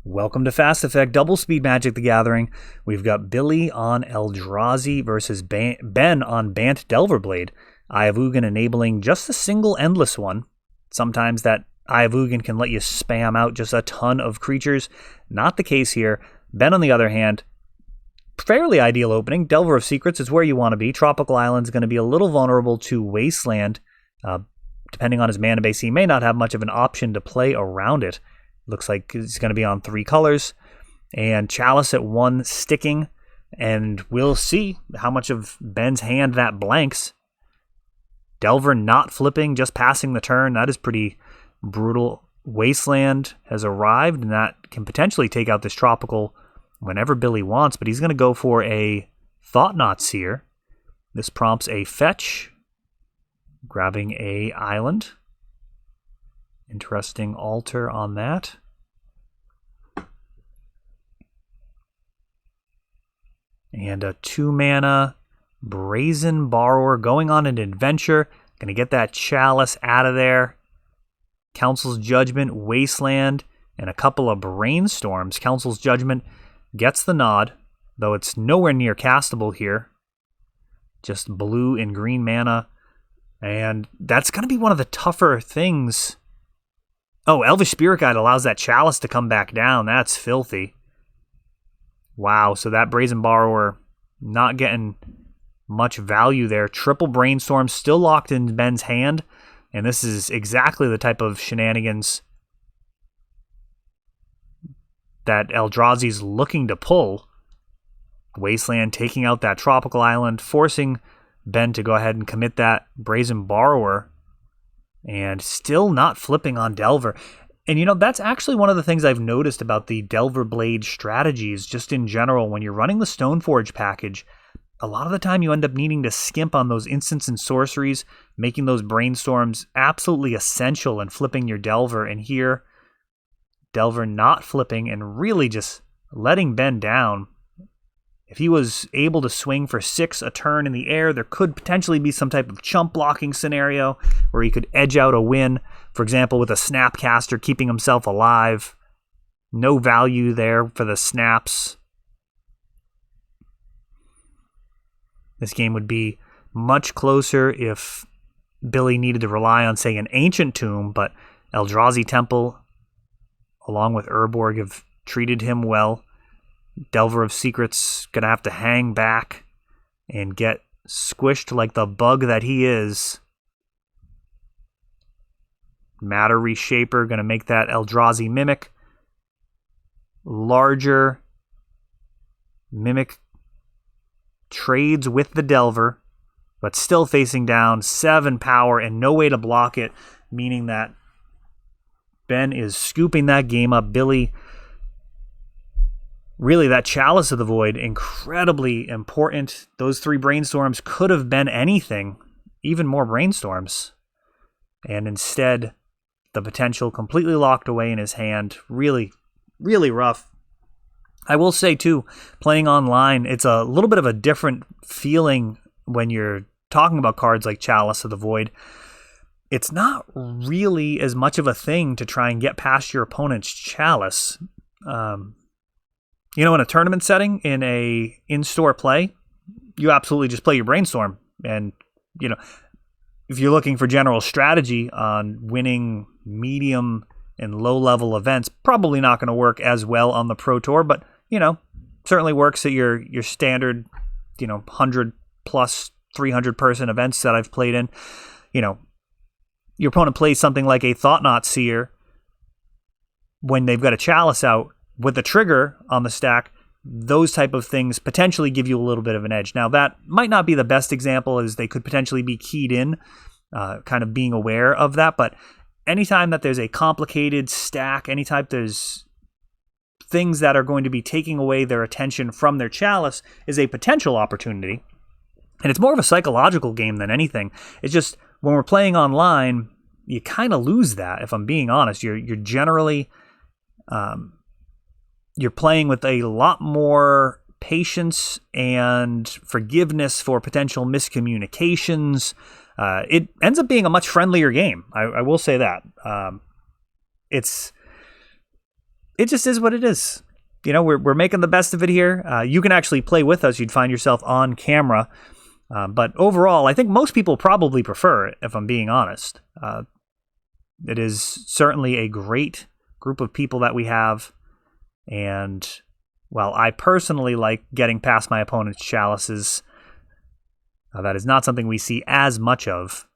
Welcome to Fast Effect Double Speed Magic the Gathering. We've got Billy on Eldrazi versus Ben on Bant Delverblade. Eye of Ugin enabling just a single Endless one. Sometimes that Eye of Ugin can let you spam out just a ton of creatures. Not the case here. Ben, on the other hand, fairly ideal opening. Delver of Secrets is where you want to be. Tropical Island's going to be a little vulnerable to Wasteland. Depending on his mana base, he may not have much of an option to play around it. Looks like it's going to be on 3 colors. And Chalice at 1 sticking. And we'll see how much of Ben's hand that blanks. Delver not flipping, just passing the turn. That is pretty brutal. Wasteland has arrived, and that can potentially take out this Tropical whenever Billy wants. But he's going to go for a Thought-Knot Seer. This prompts a fetch. Grabbing a island. Interesting altar on that. And a 2-mana Brazen Borrower going on an adventure. Going to get that Chalice out of there. Council's Judgment, Wasteland, and a couple of Brainstorms. Council's Judgment gets the nod, though it's nowhere near castable here. Just blue and green mana. And that's going to be one of the tougher things. Oh, Elvish Spirit Guide allows that Chalice to come back down. That's filthy. Wow, so that Brazen Borrower not getting much value there. Triple Brainstorm still locked in Ben's hand. And this is exactly the type of shenanigans that Eldrazi's looking to pull. Wasteland taking out that Tropical Island, forcing Ben to go ahead and commit that Brazen Borrower. And still not flipping on Delver. And you know, that's actually one of the things I've noticed about the Delverblade strategies, just in general. When you're running the Stoneforge package, a lot of the time you end up needing to skimp on those instants and sorceries, making those Brainstorms absolutely essential and flipping your Delver. And here, Delver not flipping and really just letting Ben down. If he was able to swing for 6 a turn in the air, there could potentially be some type of chump blocking scenario where he could edge out a win. For example, with a Snapcaster keeping himself alive. No value there for the snaps. This game would be much closer if Billy needed to rely on, say, an Ancient Tomb, but Eldrazi Temple, along with Urborg, have treated him well. Delver of Secrets going to have to hang back and get squished like the bug that he is. Matter Reshaper going to make that Eldrazi Mimic larger. Mimic trades with the Delver, but still facing down 7 power and no way to block it, meaning that Ben is scooping that game up. Billy, really, that Chalice of the Void, incredibly important. Those 3 Brainstorms could have been anything, even more Brainstorms. And instead, the potential completely locked away in his hand. Really, really rough. I will say, too, playing online, it's a little bit of a different feeling when you're talking about cards like Chalice of the Void. It's not really as much of a thing to try and get past your opponent's Chalice. You know, in a tournament setting, in a in-store play, you absolutely just play your Brainstorm. And, you know, if you're looking for general strategy on winning medium and low-level events, probably not going to work as well on the Pro Tour. But, you know, certainly works at your standard, 100-plus, 300-person events that I've played in. You know, your opponent plays something like a Thought-Knot Seer when they've got a Chalice out. With the trigger on the stack, those type of things potentially give you a little bit of an edge. Now, that might not be the best example, as they could potentially be keyed in, kind of being aware of that. But anytime that there's a complicated stack, anytime there's things that are going to be taking away their attention from their Chalice, is a potential opportunity. And it's more of a psychological game than anything. It's just, when we're playing online, you kind of lose that, if I'm being honest. You're generally... You're playing with a lot more patience and forgiveness for potential miscommunications. It ends up being a much friendlier game. I will say that. It's it just is what it is. You know, we're making the best of it here. You can actually play with us. You'd find yourself on camera. But overall, I think most people probably prefer it, if I'm being honest. It is certainly a great group of people that we have. And, well, I personally like getting past my opponent's chalices. That is not something we see as much of.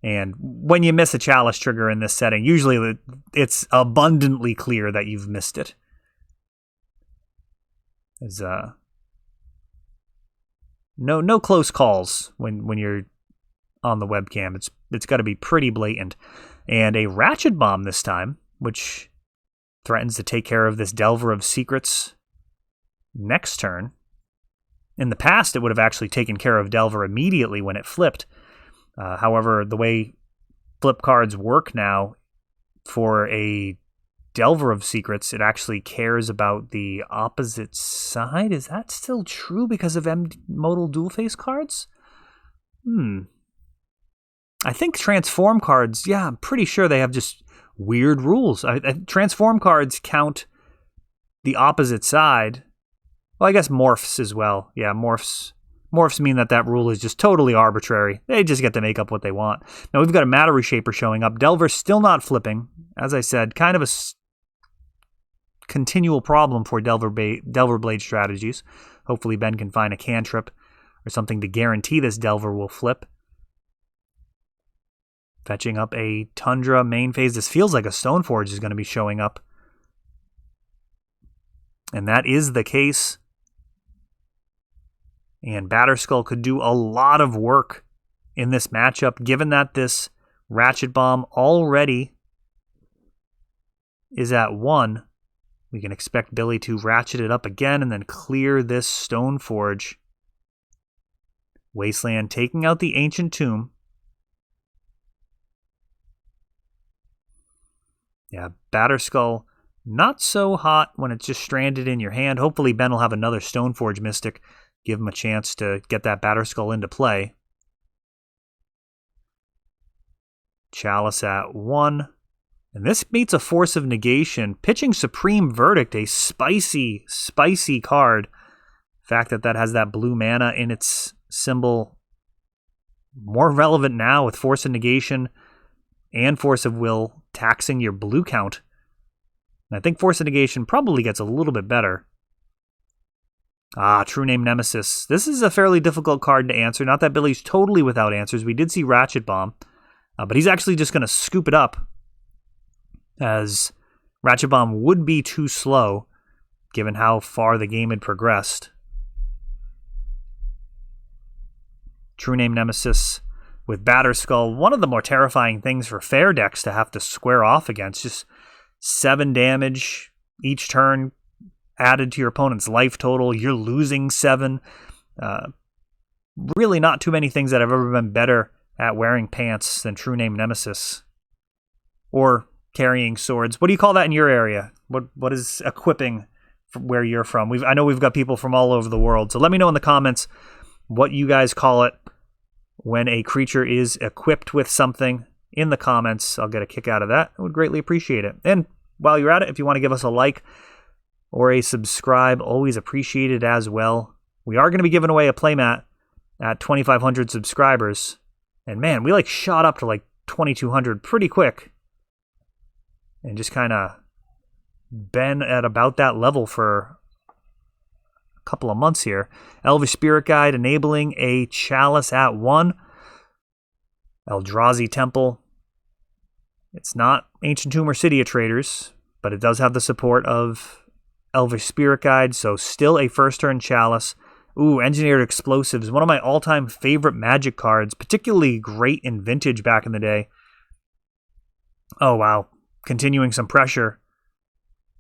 And when you miss a chalice trigger in this setting, usually it's abundantly clear that you've missed it. There's no close calls when you're on the webcam. It's got to be pretty blatant. And a Ratchet Bomb this time, which threatens to take care of this Delver of Secrets next turn. In the past, it would have actually taken care of Delver immediately when it flipped. However, the way flip cards work now, for a Delver of Secrets, it actually cares about the opposite side. Is that still true because of modal dual face cards? I think transform cards, yeah, I'm pretty sure they have just weird rules. Transform cards count the opposite side. Well, I guess morphs as well. Yeah, morphs mean that rule is just totally arbitrary. They just get to make up what they want. Now we've got a Matter Reshaper showing up. Delver's still not flipping. As I said, kind of a continual problem for Delverblade strategies. Hopefully Ben can find a cantrip or something to guarantee this Delver will flip. Fetching up a Tundra main phase. This feels like a Stoneforge is going to be showing up. And that is the case. And Batterskull could do a lot of work in this matchup, given that this Ratchet Bomb already is at 1. We can expect Billy to ratchet it up again and then clear this Stoneforge. Wasteland taking out the Ancient Tomb. Yeah, Batterskull not so hot when it's just stranded in your hand. Hopefully Ben will have another Stoneforge Mystic. Give him a chance to get that Batterskull into play. Chalice at 1. And this meets a Force of Negation. Pitching Supreme Verdict, a spicy, spicy card. The fact that has that blue mana in its symbol. More relevant now with Force of Negation and Force of Will taxing your blue count. And I think Force of Negation probably gets a little bit better. True Name Nemesis. This is a fairly difficult card to answer. Not that Billy's totally without answers. We did see Ratchet Bomb. But he's actually just going to scoop it up, as Ratchet Bomb would be too slow, given how far the game had progressed. True Name Nemesis with Batterskull. One of the more terrifying things for fair decks to have to square off against. Just 7 damage each turn added to your opponent's life total. You're losing 7. Really not too many things that have ever been better at wearing pants than True Name Nemesis. Or carrying swords. What do you call that in your area? What is equipping from where you're from? I know we've got people from all over the world. So let me know in the comments what you guys call it when a creature is equipped with something. In the comments, I'll get a kick out of that. I would greatly appreciate it. And while you're at it, if you want to give us a like or a subscribe, always appreciated as well. We are going to be giving away a playmat at 2,500 subscribers. And man, we shot up to 2,200 pretty quick. And just kind of been at about that level for a couple of months here. Elvish Spirit Guide enabling a Chalice at 1. Eldrazi Temple. It's not Ancient Tomb or City of Traders, but it does have the support of Elvish Spirit Guide, so still a first-turn Chalice. Ooh, Engineered Explosives, one of my all-time favorite Magic cards, particularly great in Vintage back in the day. Oh, wow. Continuing some pressure.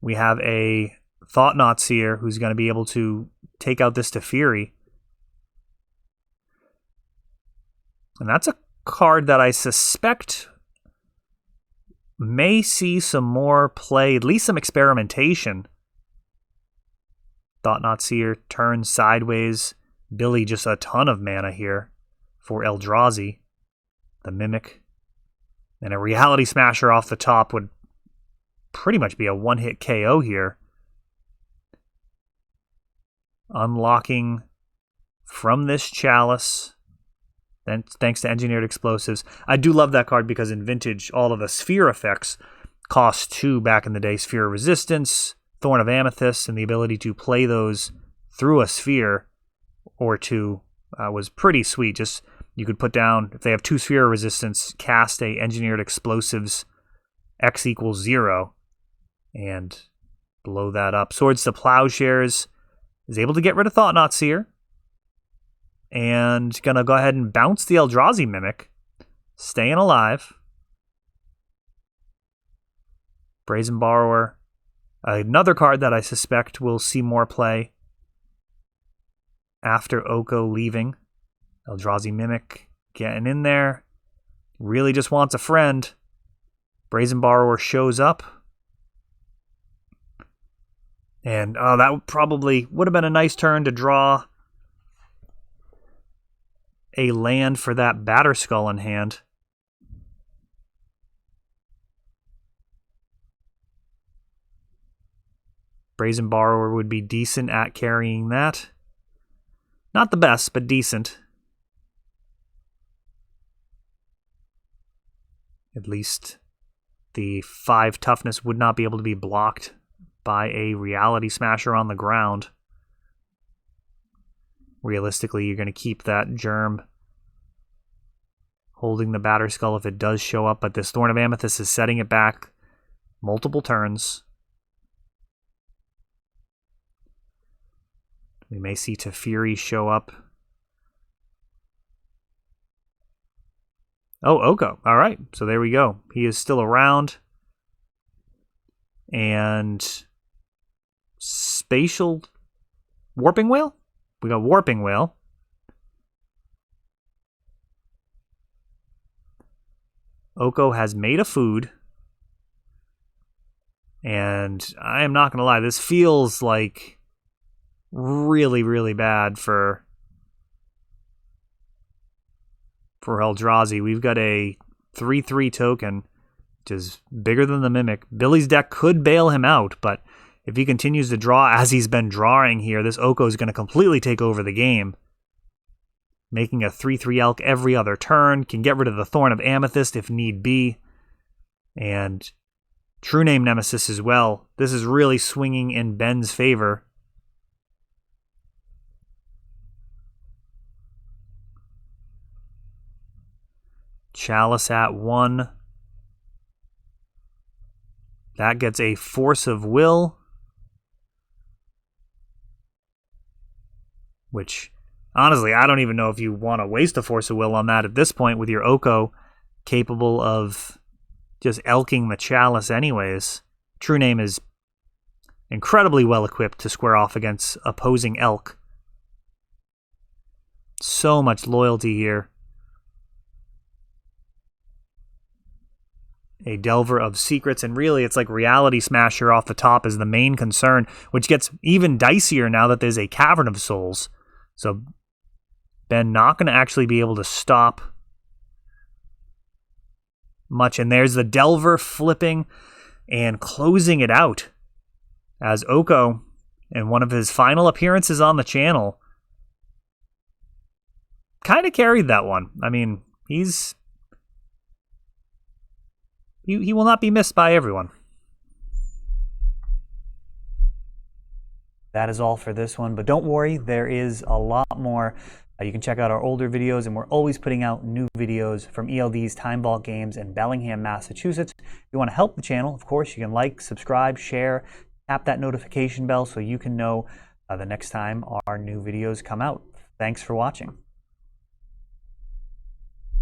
We have a Thought-Knot Seer who's going to be able to take out this Teferi. And that's a card that I suspect may see some more play, at least some experimentation. Thought-Knot Seer turns sideways. Billy just a ton of mana here for Eldrazi. The Mimic. And a Reality Smasher off the top would pretty much be a one-hit KO here. Unlocking from this Chalice, then thanks to Engineered Explosives. I do love that card because in Vintage, all of the Sphere effects cost 2 back in the day. Sphere of Resistance, Thorn of Amethyst, and the ability to play those through a sphere or 2 was pretty sweet. Just you could put down, if they have 2 Sphere of Resistance, cast a Engineered Explosives X equals 0 and blow that up. Swords to Plowshares is able to get rid of Thought-Knot Seer. And gonna go ahead and bounce the Eldrazi Mimic. Staying alive. Brazen Borrower. Another card that I suspect will see more play after Oko leaving. Eldrazi Mimic getting in there. Really just wants a friend. Brazen Borrower shows up. And that probably would have been a nice turn to draw a land for that Batterskull in hand. Brazen Borrower would be decent at carrying that. Not the best, but decent. At least the 5 toughness would not be able to be blocked by a Reality Smasher on the ground. Realistically, you're going to keep that Germ holding the Batterskull if it does show up, but this Thorn of Amethyst is setting it back multiple turns. We may see Teferi show up. Oh, Oko. All right, so there we go. He is still around. And Spatial Warping Whale? We got Warping Whale. Oko has made a food. And I am not going to lie, this feels like really, really bad for Eldrazi. We've got a 3/3 token, which is bigger than the Mimic. Billy's deck could bail him out, but if he continues to draw as he's been drawing here, this Oko is going to completely take over the game. Making a 3/3 elk every other turn, can get rid of the Thorn of Amethyst if need be, and True Name Nemesis as well. This is really swinging in Ben's favor. Chalice at 1. That gets a Force of Will, which, honestly, I don't even know if you want to waste a Force of Will on that at this point with your Oko capable of just elking the Chalice anyways. True Name is incredibly well equipped to square off against opposing elk. So much loyalty here. A Delver of Secrets, and really it's like Reality Smasher off the top is the main concern, which gets even dicier now that there's a Cavern of Souls. So Ben not going to actually be able to stop much, and there's the Delver flipping and closing it out as Oko, in one of his final appearances on the channel, kind of carried that one. I mean, he will not be missed by everyone. That is all for this one, but don't worry, there is a lot more. You can check out our older videos, and we're always putting out new videos from ELD's Time Vault Games in Bellingham, Massachusetts. If you want to help the channel, of course, you can like, subscribe, share, tap that notification bell so you can know the next time our new videos come out. Thanks for watching.